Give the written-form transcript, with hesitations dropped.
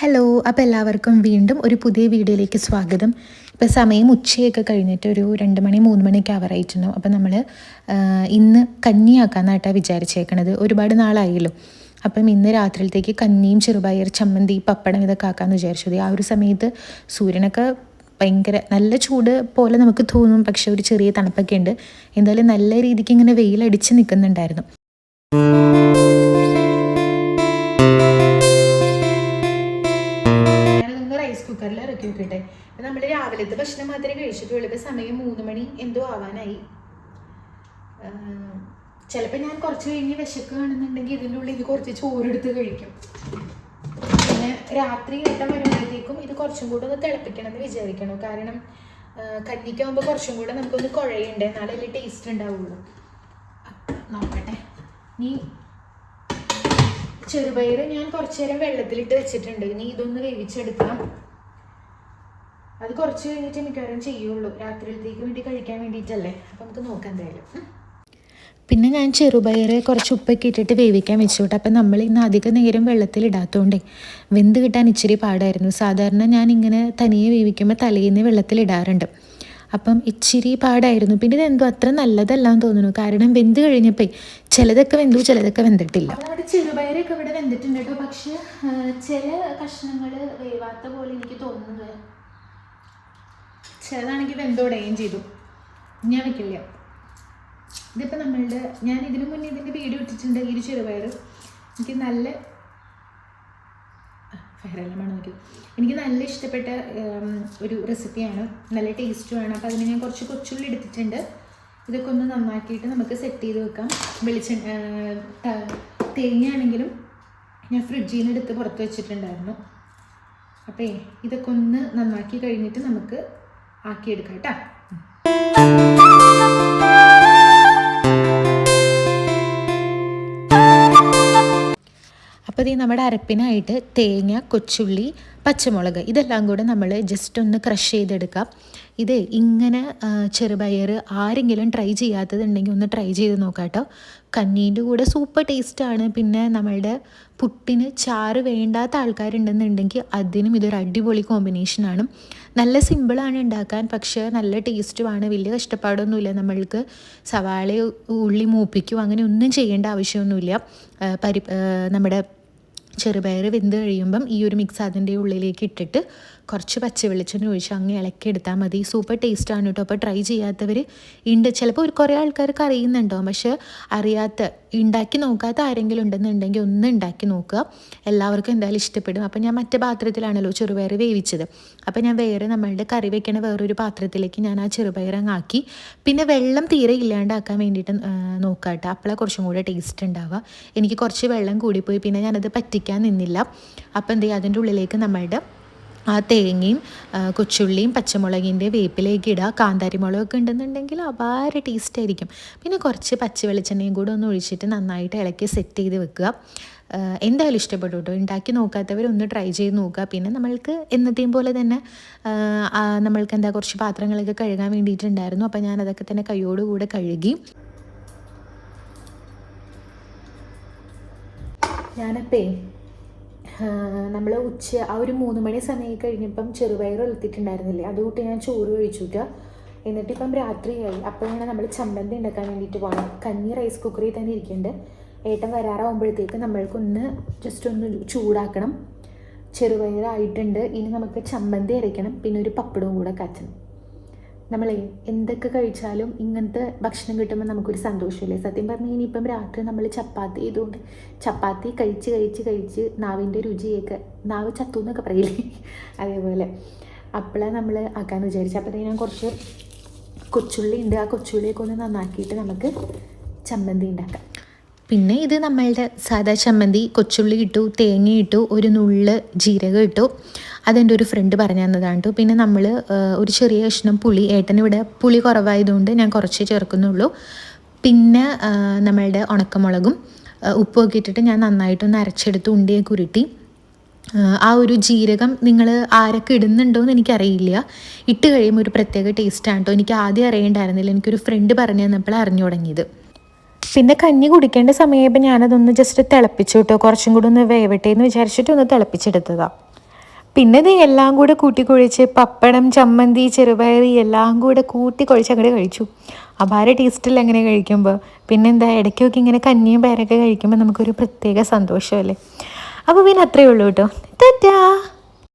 Hello, അപ്പോൾ എല്ലാവർക്കും വീണ്ടും ഒരു പുതിയ വീഡിയോയിലേക്ക് സ്വാഗതം. ഇപ്പോൾ സമയം ഉച്ചയൊക്കെ കഴിഞ്ഞിട്ട് ഒരു 2 മണി 3 മണിയൊക്കെ ആവറായിട്ടുണ്ടാവും. അപ്പോൾ നമ്മൾ ഇന്ന് കഞ്ഞിയാക്കാമെന്നായിട്ടാണ് വിചാരിച്ചേക്കണത്. ഒരുപാട് നാളായല്ലോ. അപ്പം ഇന്ന് രാത്രിയിലത്തേക്ക് കഞ്ഞിയും ചെറുപയർ ചമ്മന്തി പപ്പടം ഇതൊക്കെ ആക്കാമെന്ന് വിചാരിച്ചത്. ആ ഒരു സമയത്ത് സൂര്യനൊക്കെ ഭയങ്കര നല്ല ചൂട് പോലെ നമുക്ക് തോന്നും, പക്ഷെ ഒരു ചെറിയ തണുപ്പൊക്കെ ഉണ്ട്. എന്തായാലും നല്ല രീതിക്ക് ഇങ്ങനെ വെയിലടിച്ച് നിൽക്കുന്നുണ്ടായിരുന്നു. കുക്കറിൽ ഇറക്കി വെക്കട്ടെ. നമ്മൾ രാവിലത്തെ ഭക്ഷണം മാത്രമേ കഴിച്ചിട്ടുള്ളൂ. ഇപ്പോൾ സമയം 3 മണി എന്തോ ആവാനായി. ചിലപ്പോൾ ഞാൻ കുറച്ച് കഴിഞ്ഞ് വിശക്ക് കാണുന്നുണ്ടെങ്കിൽ ഇതിൻ്റെ ഉള്ളിൽ ഇത് കുറച്ച് ചോറെടുത്ത് കഴിക്കും. പിന്നെ രാത്രി ഏട്ടം വരുമ്പോഴത്തേക്കും ഇത് കുറച്ചും കൂടെ ഒന്ന് തിളപ്പിക്കണം എന്ന് വിചാരിക്കണം. കാരണം കഞ്ഞിക്കാകുമ്പോൾ കുറച്ചും കൂടെ നമുക്കൊന്ന് കുഴയുണ്ട്, എന്നാലല്ലേ ടേസ്റ്റ് ഉണ്ടാവുള്ളൂ. നോക്കട്ടെ. ഇനി ചെറുപയർ ഞാൻ കുറച്ച് നേരം വെള്ളത്തിലിട്ട് വെച്ചിട്ടുണ്ട്. ഇനി ഇതൊന്ന് വേവിച്ചെടുക്കാം. അത് കുറച്ച് കഴിഞ്ഞിട്ട് മിക്കവാറും ചെയ്യുള്ളൂ. രാത്രിയിലത്തേക്ക് വേണ്ടി കഴിക്കാൻ വേണ്ടിയിട്ടല്ലേ. അപ്പം നമുക്ക് നോക്കാം എന്തായാലും. പിന്നെ ഞാൻ ചെറുപയർ കുറച്ച് ഉപ്പൊക്കെ ഇട്ടിട്ട് വേവിക്കാൻ വെച്ചോട്ടെ. അപ്പം നമ്മൾ ഇന്ന് അധികം നേരം വെള്ളത്തിലിടാത്തതുകൊണ്ടേ വെന്ത് കിട്ടാൻ ഇച്ചിരി പാടായിരുന്നു. സാധാരണ ഞാൻ ഇങ്ങനെ തനിയെ വേവിക്കുമ്പോൾ തലേന്ന് വെള്ളത്തിലിടാറുണ്ട്. അപ്പം ഇച്ചിരി പാടായിരുന്നു. പിന്നെ ഇതെന്തോ അത്ര നല്ലതല്ലാന്ന് തോന്നുന്നു. കാരണം വെന്ത് കഴിഞ്ഞപ്പോൾ ചിലതൊക്കെ വെന്തു, ചിലതൊക്കെ വെന്തിട്ടില്ല. നമ്മുടെ ചെറുപയറൊക്കെ ഇവിടെ വെന്തിട്ടുണ്ട് കേട്ടോ. പക്ഷെ ചില കഷ്ണങ്ങൾ വേവാത്ത പോലെ എനിക്ക് തോന്നുന്നത്. ചിലതാണെങ്കിൽ വെന്തോടുകയും ചെയ്തു. ഞാൻ വെക്കില്ല. ഇതിപ്പോൾ ഞാൻ ഇതിനു മുന്നേ ഇതിൻ്റെ വീഡിയോ ഇട്ടിട്ടുണ്ട്. ഈ ഒരു ചെറുപയർ എനിക്ക് നല്ല എനിക്ക് നല്ല ഇഷ്ടപ്പെട്ട ഒരു റെസിപ്പിയാണ്. നല്ല ടേസ്റ്റുമാണ്. അപ്പോൾ അതിന് ഞാൻ കുറച്ച് കൊച്ചുള്ളി എടുത്തിട്ടുണ്ട്. ഇതൊക്കെ ഒന്ന് നന്നാക്കിയിട്ട് നമുക്ക് സെറ്റ് ചെയ്ത് വെക്കാം. തേങ്ങയാണെങ്കിലും ഞാൻ ഫ്രിഡ്ജിൽ നിന്ന് എടുത്ത് പുറത്ത് വെച്ചിട്ടുണ്ടായിരുന്നു. അപ്പോൾ ഇതൊക്കെ ഒന്ന് നന്നാക്കി കഴിഞ്ഞിട്ട് നമുക്ക് ആക്കിയെടുക്കാം കേട്ടോ. അപ്പോൾ ഇത് നമ്മുടെ അരപ്പിനായിട്ട് തേങ്ങ, കൊച്ചുള്ളി, പച്ചമുളക് ഇതെല്ലാം കൂടെ നമ്മൾ ജസ്റ്റ് ഒന്ന് ക്രഷ് ചെയ്തെടുക്കാം. ഇത് ഇങ്ങനെ ചെറുപയർ ആരെങ്കിലും ട്രൈ ചെയ്യാത്തതുണ്ടെങ്കിൽ ഒന്ന് ട്രൈ ചെയ്ത് നോക്കാം കേട്ടോ. കഞ്ഞീൻ്റെ കൂടെ സൂപ്പർ ടേസ്റ്റാണ്. പിന്നെ നമ്മളുടെ പുട്ടിന് ചാറ് വേണ്ടാത്ത ആൾക്കാരുണ്ടെന്നുണ്ടെങ്കിൽ അതിനും ഇതൊരു അടിപൊളി കോമ്പിനേഷനാണ്. നല്ല സിമ്പിളാണ് ഉണ്ടാക്കാൻ, പക്ഷേ നല്ല ടേസ്റ്റുമാണ്. വലിയ കഷ്ടപ്പാടൊന്നുമില്ല. നമ്മൾക്ക് സവാള ഉള്ളി മൂപ്പിക്കും അങ്ങനെ ഒന്നും ചെയ്യേണ്ട ആവശ്യമൊന്നുമില്ല. നമ്മുടെ ചെറുപയർ വെന്ത് കഴിയുമ്പം ഈ ഒരു മിക്സ് അതിൻ്റെ ഉള്ളിലേക്ക് ഇട്ടിട്ട് കുറച്ച് പച്ചവെളിച്ചെണ്ണ ഒഴിച്ച് അങ്ങ് ഇളക്കിയെടുത്താൽ മതി. സൂപ്പർ ടേസ്റ്റാണ് കേട്ടോ. അപ്പോൾ ട്രൈ ചെയ്യാത്തവർ ഉണ്ട്. ചിലപ്പോൾ കുറേ ആൾക്കാർക്ക് അറിയുന്നുണ്ടാവും, പക്ഷേ ഉണ്ടാക്കി നോക്കാത്ത ആരെങ്കിലും ഉണ്ടെന്നുണ്ടെങ്കിൽ ഒന്ന് ഉണ്ടാക്കി നോക്കുക. എല്ലാവർക്കും എന്തായാലും ഇഷ്ടപ്പെടും. അപ്പോൾ ഞാൻ മറ്റേ പാത്രത്തിലാണല്ലോ ചെറുപയർ വേവിച്ചത്. അപ്പോൾ ഞാൻ നമ്മളുടെ കറി വെക്കണ വേറൊരു പാത്രത്തിലേക്ക് ഞാൻ ആ ചെറുപയർ അങ്ങ് ആക്കി. പിന്നെ വെള്ളം തീരെ ഇല്ലാണ്ടാക്കാൻ വേണ്ടിയിട്ട് നോക്കുക കേട്ടോ. അപ്പോഴാണ് കുറച്ചും കൂടെ ടേസ്റ്റ് ഉണ്ടാവുക. എനിക്ക് കുറച്ച് വെള്ളം കൂടിപ്പോയി. പിന്നെ ഞാനത് പറ്റിക്കാൻ നിന്നില്ല. അപ്പോൾ എന്ത് ചെയ്യുക, അതിൻ്റെ ഉള്ളിലേക്ക് നമ്മളുടെ ആ തേങ്ങയും കൊച്ചുള്ളിയും പച്ചമുളകിൻ്റെ വേപ്പിലേക്ക് ഇടുക. കാന്താരി മുളകൊക്കെ ഉണ്ടെന്നുണ്ടെങ്കിൽ അപാര ടേസ്റ്റ് ആയിരിക്കും. പിന്നെ കുറച്ച് പച്ച വെളിച്ചെണ്ണയും കൂടെ ഒന്ന് ഒഴിച്ചിട്ട് നന്നായിട്ട് ഇളക്കി സെറ്റ് ചെയ്ത് വെക്കുക. എന്തായാലും ഇഷ്ടപ്പെട്ടു കേട്ടോ. ഉണ്ടാക്കി നോക്കാത്തവരൊന്ന് ട്രൈ ചെയ്ത് നോക്കുക. പിന്നെ നമ്മൾക്ക് എന്നത്തെയും പോലെ തന്നെ നമ്മൾക്ക് കുറച്ച് പാത്രങ്ങളൊക്കെ കഴുകാൻ വേണ്ടിയിട്ടുണ്ടായിരുന്നു. അപ്പോൾ ഞാനതൊക്കെ തന്നെ കൈയോടുകൂടെ കഴുകി. ഞാനപ്പേ നമ്മൾ ആ ഒരു 3 മണി സമയം കഴിഞ്ഞപ്പം ചെറുപയർ ഉലത്തിട്ടുണ്ടായിരുന്നില്ലേ, അതുകൂട്ടി ഞാൻ ചോറ് കഴിച്ചിട്ട് എന്നിട്ടിപ്പം രാത്രിയായി. അപ്പോഴാണ് നമ്മൾ ചമ്മന്തി ഉണ്ടാക്കാൻ വേണ്ടിയിട്ട് പോകണം. കഞ്ഞി റൈസ് കുക്കറിൽ തന്നെ ഇരിക്കുന്നുണ്ട്. ഏട്ടൻ വരാറാകുമ്പോഴത്തേക്ക് നമ്മൾക്കൊന്ന് ജസ്റ്റ് ഒന്ന് ചൂടാക്കണം. ചെറുപയറായിട്ടുണ്ട്. ഇനി നമുക്ക് ചമ്മന്തി അരയ്ക്കണം. പിന്നെ ഒരു പപ്പടവും കൂടെ കാച്ചണം. നമ്മളെ എന്തൊക്കെ കഴിച്ചാലും ഇങ്ങനത്തെ ഭക്ഷണം കിട്ടുമ്പോൾ നമുക്കൊരു സന്തോഷമില്ലേ. സത്യം പറഞ്ഞാൽ ഇനിയിപ്പം രാത്രി നമ്മൾ ചപ്പാത്തി ചെയ്തുകൊണ്ട് ചപ്പാത്തി കഴിച്ച് നാവിൻ്റെ രുചിയൊക്കെ നാവ് ചത്തു എന്നൊക്കെ പറയില്ലേ, അതേപോലെ അപ്പോഴാണ് നമ്മൾ ആക്കാമെന്ന് വിചാരിച്ചു. അപ്പോൾ ഞാൻ കുറച്ച് കൊച്ചുള്ളി ഉണ്ട്. ആ കൊച്ചുള്ളിയൊക്കെ ഒന്ന് നന്നാക്കിയിട്ട് നമുക്ക് ചമ്മന്തി ഉണ്ടാക്കാം. പിന്നെ ഇത് നമ്മളുടെ സാധാ ചമ്മന്തി. കൊച്ചുള്ളി ഇട്ടു, തേങ്ങ ഇട്ടു, ഒരു നുള്ള് ജീരകം ഇട്ടു. അതെൻ്റെ ഒരു ഫ്രണ്ട് പറഞ്ഞു തന്നതാണ് കേട്ടോ. പിന്നെ നമ്മൾ ഒരു ചെറിയ കഷ്ണം പുളി, ഏട്ടനിവിടെ പുളി കുറവായതുകൊണ്ട് ഞാൻ കുറച്ചേ ചേർക്കുന്നുള്ളൂ. പിന്നെ നമ്മളുടെ ഉണക്കമുളകും ഉപ്പൊക്കെ ഇട്ടിട്ട് ഞാൻ നന്നായിട്ടൊന്ന് അരച്ചെടുത്ത് ഉണ്ടിയൊക്കെ ഉരുട്ടി. ആ ഒരു ജീരകം നിങ്ങൾ ആരൊക്കെ ഇടുന്നുണ്ടോ എന്ന് എനിക്കറിയില്ല. ഇട്ട് കഴിയുമ്പോൾ ഒരു പ്രത്യേക ടേസ്റ്റാണ് കേട്ടോ. എനിക്ക് ആദ്യം അറിയേണ്ടായിരുന്നില്ല. എനിക്കൊരു ഫ്രണ്ട് പറഞ്ഞു തന്നപ്പോൾ അറിഞ്ഞു തുടങ്ങിയത്. പിന്നെ കഞ്ഞി കുടിക്കേണ്ട സമയമായപ്പോൾ ഞാനതൊന്ന് ജസ്റ്റ് തിളപ്പിച്ചു കേട്ടോ. കുറച്ചും കൂടി ഒന്ന് വേവട്ടെ എന്ന് വിചാരിച്ചിട്ട് ഒന്ന് തിളപ്പിച്ചെടുത്തതാണ്. പിന്നെ ഇത് എല്ലാം കൂടെ കൂട്ടിക്കുഴച്ച് പപ്പടം, ചമ്മന്തി, ചെറുപയർ എല്ലാം കൂടെ കൂട്ടിക്കുഴച്ച് അങ്ങോട്ട് കഴിച്ചു. അപാര ടേസ്റ്റിൽ എങ്ങനെ കഴിക്കുമ്പോൾ. പിന്നെന്താ, ഇടയ്ക്കൊക്കെ ഇങ്ങനെ കഞ്ഞിയും പയറൊക്കെ കഴിക്കുമ്പോൾ നമുക്കൊരു പ്രത്യേക സന്തോഷമല്ലേ. അപ്പോൾ പിന്നെ അത്രയേ ഉള്ളൂ കേട്ടോ.